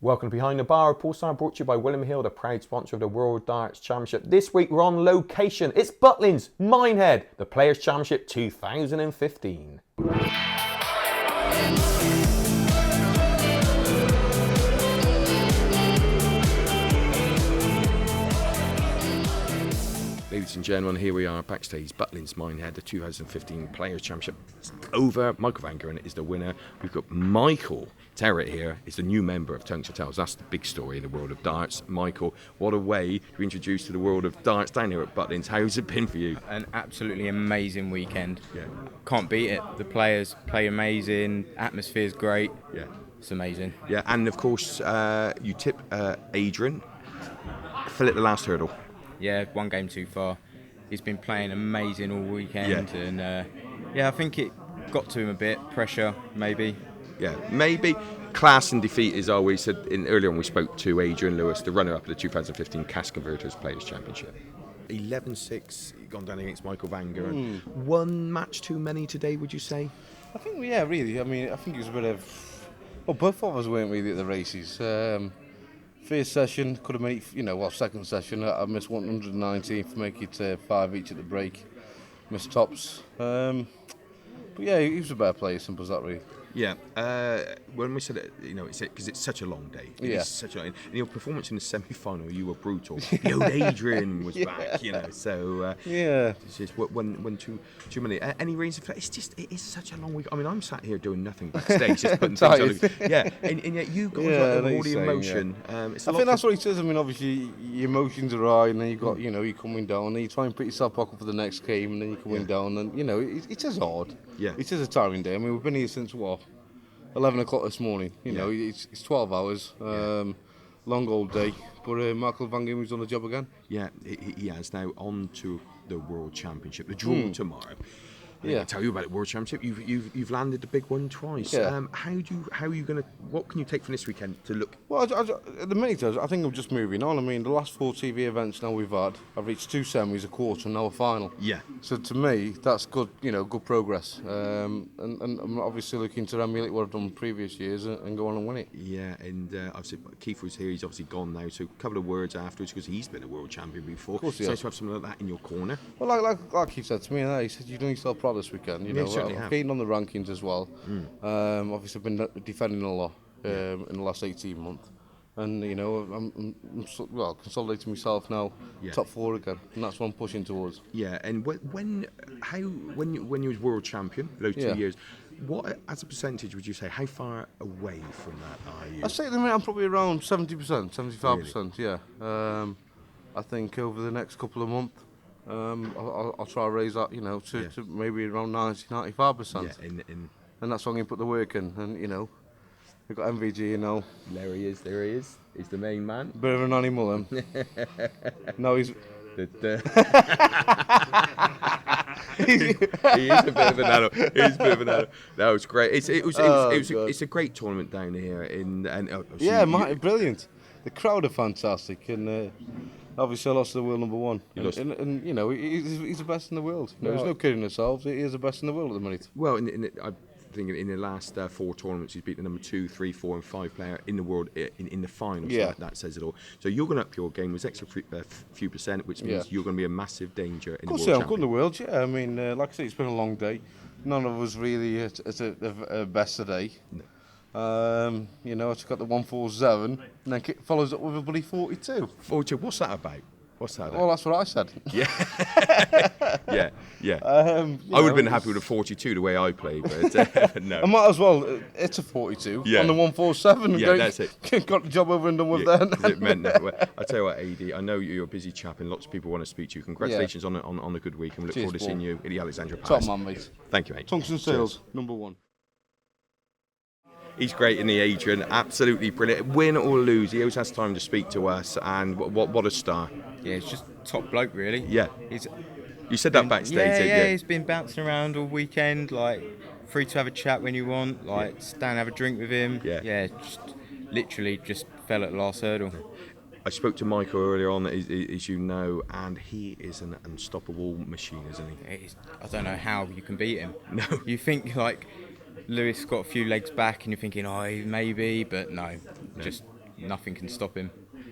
Welcome to Behind the Bar, a Pulsar brought to you by William Hill, the proud sponsor of the World Darts Championship. This week we're on location. It's Butlins, Minehead, the Players' Championship 2015. Ladies and gentlemen, here we are backstage, Butlins, Minehead, the 2015 Players' Championship. It's over. Michael van Gerwen is the winner. We've got Michael Terrett here, is the new member of TungstenTales. That's the big story in the world of darts. Michael, what a way to be introduced to the world of darts down here at Butlins. How's it been for you? An absolutely amazing weekend. Yeah. Can't beat it. The players play amazing, atmosphere's great. Yeah. It's amazing. Yeah, and of course, you tip Adrian, fill at the last hurdle. Yeah, one game too far. He's been playing amazing all weekend, and I think it got to him a bit. Pressure, maybe. Yeah, maybe. Class and defeat is always said. Earlier on, we spoke to Adrian Lewis, the runner-up of the 2015 Cash Converters Players' Championship. 11-6, gone down against Michael van Gerwen. One match too many today, would you say? I think, yeah, really. I mean, I think it was a bit of... Well, both of us weren't really at the races. First session, could have made, second session, I missed 119 for making it 5 each at the break. Missed tops. But yeah, he was a better player, simple as that, really. Yeah, when we said it, it's because it's such a long day. It's such a, and your performance in the semi-final, you were brutal. The old Adrian was back, So it's just one too many. Any reason for that? It is such a long week. I mean, I'm sat here doing nothing backstage, just putting things on. Yeah, and yet you guys got all the emotion. I think that's what he says. I mean, obviously your emotions are high, and then you got you're coming down, and then you try and put yourself up for the next game, and then you're coming down, and it is hard. Yeah, it is a tiring day. I mean, we've been here since 11 o'clock this morning. It's 12 hours. Long old day. But Michael van Gerwen's done the job again. Yeah, he has. Now on to the World Championship. The draw tomorrow. I can tell you about it. World Championship. You've landed the big one twice. Yeah. How are you going to? What can you take from this weekend to look? Well, at the minute, I think I'm just moving on. I mean, the last 4 TV events now we've had, I've reached 2 semis, a quarter, and now a final. Yeah. So to me, that's good. Good progress. And I'm obviously looking to emulate what I've done previous years and go on and win it. Yeah, and obviously Keith was here. He's obviously gone now. So a couple of words afterwards because he's been a world champion before. Of course, so to have something like that in your corner. Well, like Keith said to me, he said you're doing yourself proud this weekend. I've gained on the rankings as well. Obviously, I've been defending a lot in the last 18 months, and I'm consolidating myself now, top 4 again, and that's what I'm pushing towards. Yeah, and when you was world champion those 2 years, what as a percentage would you say? How far away from that are you? I'd say at the minute I'm probably around 70%, 75%. Really? Yeah. I think over the next couple of months. I'll try to raise that, to maybe around 90-95%. Yeah, and that's why I'm going to put the work in. And we've got MvG, There he is. He's the main man. Bit of an animal, him. No, he's. He is a bit of an animal. That was great. It's a great tournament down here. Brilliant. The crowd are fantastic, and. Obviously, I lost to the world number 1, and he's the best in the world. There's no kidding ourselves. He is the best in the world at the minute. Well, I think in the last 4 tournaments, he's beaten the number 2, 3, 4, and 5 player in the world in the finals. Yeah. So that says it all. So you're going to up your game with extra few percent, which means you're going to be a massive danger in the world. Of course, I'm good in the world. Yeah, I mean, like I say, it's been a long day. None of us really at a best today. No. I took out the 147, and then follows up with a bloody 42. 42. What's that about? Well, that's what I said. Yeah. yeah. I would have been happy with a 42 the way I played, but no. I might as well. It's a 42 on the 147. Yeah, that's it. Got the job over and done with then. It meant that. Well, I tell you what, AD, I know you're a busy chap and lots of people want to speak to you. Congratulations on a good week, and we look forward to seeing you in the Alexandra Palace. Top man, mate. Thank you, mate. TungstenTales, number 1. He's great in the Adrian, absolutely brilliant. Win or lose, he always has time to speak to us, and what a star. Yeah, he's just top bloke, really. Yeah. You said that backstage, yeah, he's been bouncing around all weekend, free to have a chat when you want, stand and have a drink with him. Yeah, just literally just fell at the last hurdle. I spoke to Michael earlier on, as you know, and he is an unstoppable machine, isn't he? I don't know how you can beat him. No. You think, Lewis got a few legs back and you're thinking, maybe, but no. Just nothing can stop him.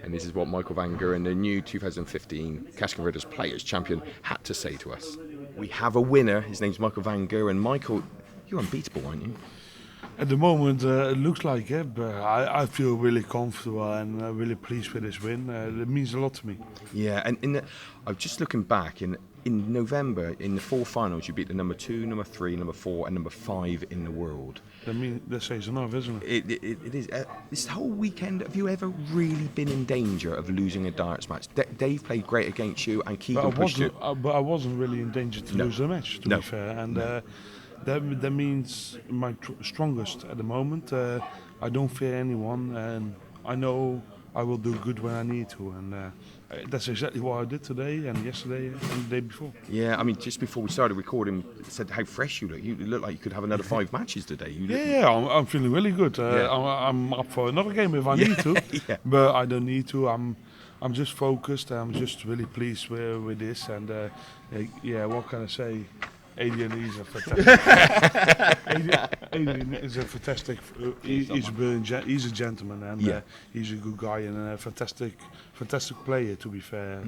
And this is what Michael van Gerwen, the new 2015 Cash Converters Players Champion, had to say to us. We have a winner. His name's Michael van Gerwen. Michael, you're unbeatable, aren't you? At the moment, it looks like it, but I feel really comfortable and really pleased with this win. It means a lot to me. Yeah, and I'm just looking back. In November, in the 4 finals, you beat the number 2, number 3, number 4, and number 5 in the world. That says enough, isn't it? It is. This whole weekend, have you ever really been in danger of losing a darts match? Dave played great against you, and Keegan pushed you. But I wasn't really in danger to lose the match, to be fair. And that means my strongest at the moment. I don't fear anyone, and I know I will do good when I need to. And that's exactly what I did today and yesterday and the day before. Yeah, I mean, just before we started recording, said how fresh you look. You look like you could have another 5 matches today. I'm feeling really good. I'm up for another game if I need to, but I don't need to. I'm just focused. I'm just really pleased with this. And what can I say? Adrian is a fantastic. Adrian is a fantastic. He's a brilliant. He's a gentleman, and he's a good guy and a fantastic player. To be fair,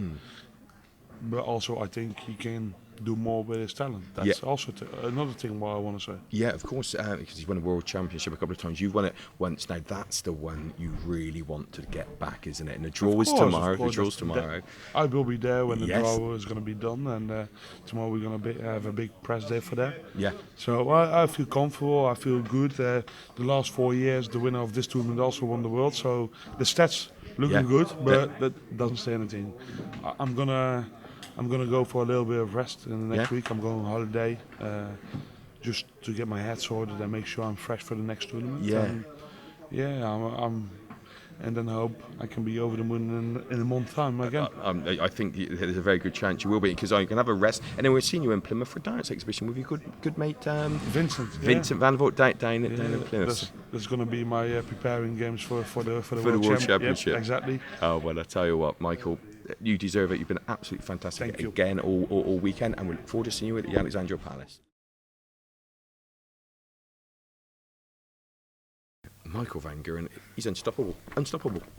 but also I think he can do more with his talent. That's also another thing what I want to say. Yeah, of course, because he's won a world championship a couple of times. You've won it once. Now that's the one you really want to get back, isn't it? And the draw is tomorrow. The draw's tomorrow. I will be there when the draw is going to be done, and tomorrow we're going to have a big press day for that. Yeah. So I feel comfortable. I feel good. The last 4 years, the winner of this tournament also won the world. So the stats looking good, but that doesn't say anything. I'm gonna go for a little bit of rest in the next week. I'm going on holiday, just to get my head sorted and make sure I'm fresh for the next tournament. And then I hope I can be over the moon in a month's time again. I think there's a very good chance you will be, because I can have a rest. And then we're seeing you in Plymouth for a darts exhibition with your good mate Vincent Van Voort down in Plymouth. That's going to be my preparing games for the World Championship. Yep, exactly. Oh well, I tell you what, Michael, you deserve it. You've been absolutely fantastic again all weekend, and we look forward to seeing you at the Alexandra Palace. Michael van Gerwen, he's unstoppable.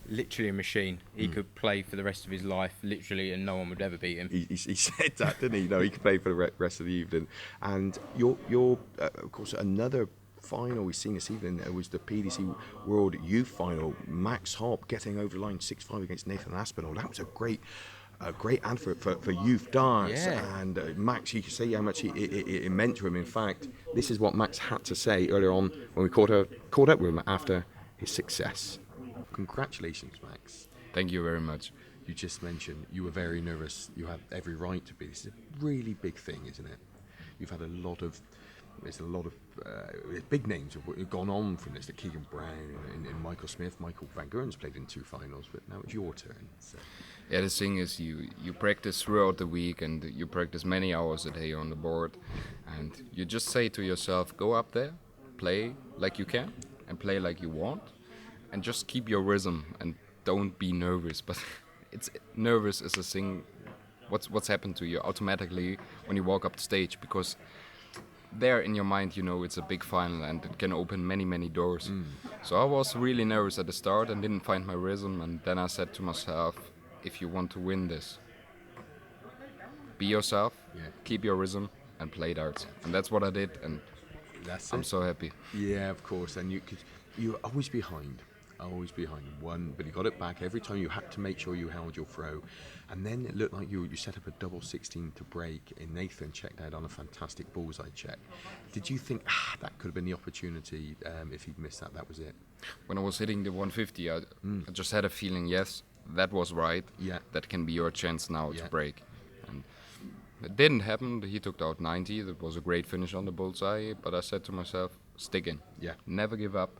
Literally a machine. He could play for the rest of his life, literally, and no one would ever beat him. He said that, didn't he? No, he could play for the rest of the evening. And you're of course, another final we've seen this evening was the PDC World Youth Final. Max Hopp getting over the line 6-5 against Nathan Aspinall. That was a great advert for youth darts, and Max, you can see how much it meant to him. In fact, this is what Max had to say earlier on when we caught up with him after his success. Congratulations, Max. Thank you very much. You just mentioned you were very nervous. You had every right to be. This is a really big thing, isn't it? You've had a lot of big names have gone on from this, like Keegan Brown and Michael Smith. Michael van Gerwen's played in 2 finals, but now it's your turn. So. Yeah, the thing is, you practice throughout the week, and you practice many hours a day on the board, and you just say to yourself, go up there, play like you can, and play like you want, and just keep your rhythm, and don't be nervous. But nervous is a thing. What's happened to you automatically when you walk up the stage, because there in your mind, you know it's a big final and it can open many doors. So I was really nervous at the start and didn't find my rhythm, and then I said to myself, if you want to win this, be yourself, keep your rhythm, and play darts. And that's what I did, and I'm so happy. Yeah, of course. And you're always behind one, but you got it back every time. You had to make sure you held your throw, and then it looked like you set up a double 16 to break, and Nathan checked out on a fantastic bullseye check. Did you think that could have been the opportunity? If he'd missed that was it? When I was hitting the 150, I just had a feeling, yes, that was right. Yeah, that can be your chance now to break. And it didn't happen. He took out 90. That was a great finish on the bullseye. But I said to myself, stick in. Yeah. Never give up.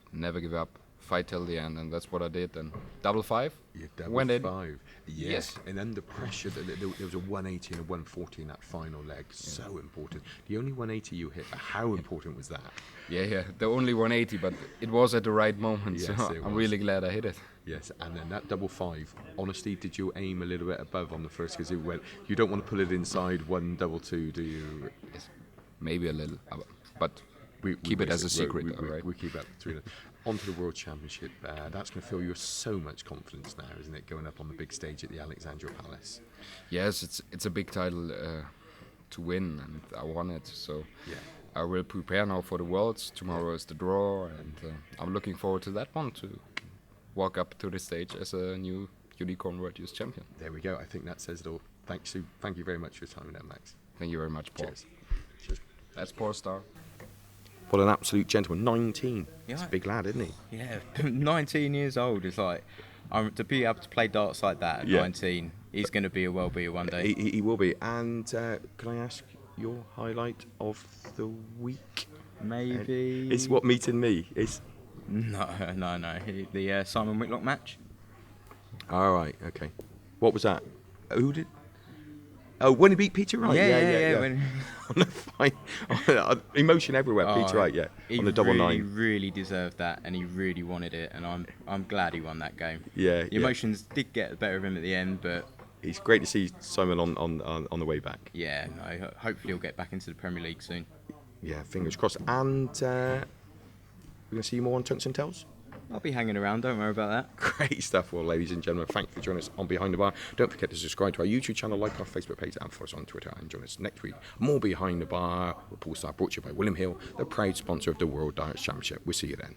Fight till the end, and that's what I did. And double 5. Yeah, double went 5. In. Yes. And then the pressure. There was a 180 and a 140 in that final leg. So important. The only 180 you hit. How important was that? Yeah. The only 180, but it was at the right moment. Yes, so I'm really glad I hit it. Yes, and then that double 5. Honestly, did you aim a little bit above on the first? Because you don't want to pull it inside 1 double 2, do you? Yes, maybe a little, but we keep it as a secret. All right. We keep that between us. onto the World Championship. That's going to fill you with so much confidence now, isn't it? Going up on the big stage at the Alexandra Palace. Yes, it's a big title to win, and I won it. So I will prepare now for the Worlds. Tomorrow is the draw, and I'm looking forward to that one, to walk up to the stage as a new Unicorn World Youth Champion. There we go. I think that says it all. Thank you very much for your time there, Max. Thank you very much, Paul. Cheers. That's Paul Star. What an absolute gentleman. 19. Yeah. He's a big lad, isn't he? Yeah, 19 years old. It's like, to be able to play darts like that at 19, he's going to be a world beater one day. He will be. And can I ask your highlight of the week? Maybe. It's what meeting me is. No. The Simon Whitlock match. All right. Okay. What was that? Who did? Oh, when he beat Peter Wright. Yeah. When On the fight, emotion everywhere. Peter Wright. Yeah. On the double nine. He really deserved that, and he really wanted it, and I'm glad he won that game. Yeah. The emotions did get the better of him at the end, but it's great to see Simon on the way back. Yeah. No. Hopefully he'll get back into the Premier League soon. Yeah. Fingers crossed. And we're gonna see you more on TungstenTales. I'll be hanging around, don't worry about that. Great stuff. Well, ladies and gentlemen, thank you for joining us on Behind the Bar. Don't forget to subscribe to our YouTube channel, like our Facebook page, and follow us on Twitter. And join us next week. More Behind the Bar with Paul Star, brought to you by William Hill, the proud sponsor of the World Darts Championship. We'll see you then.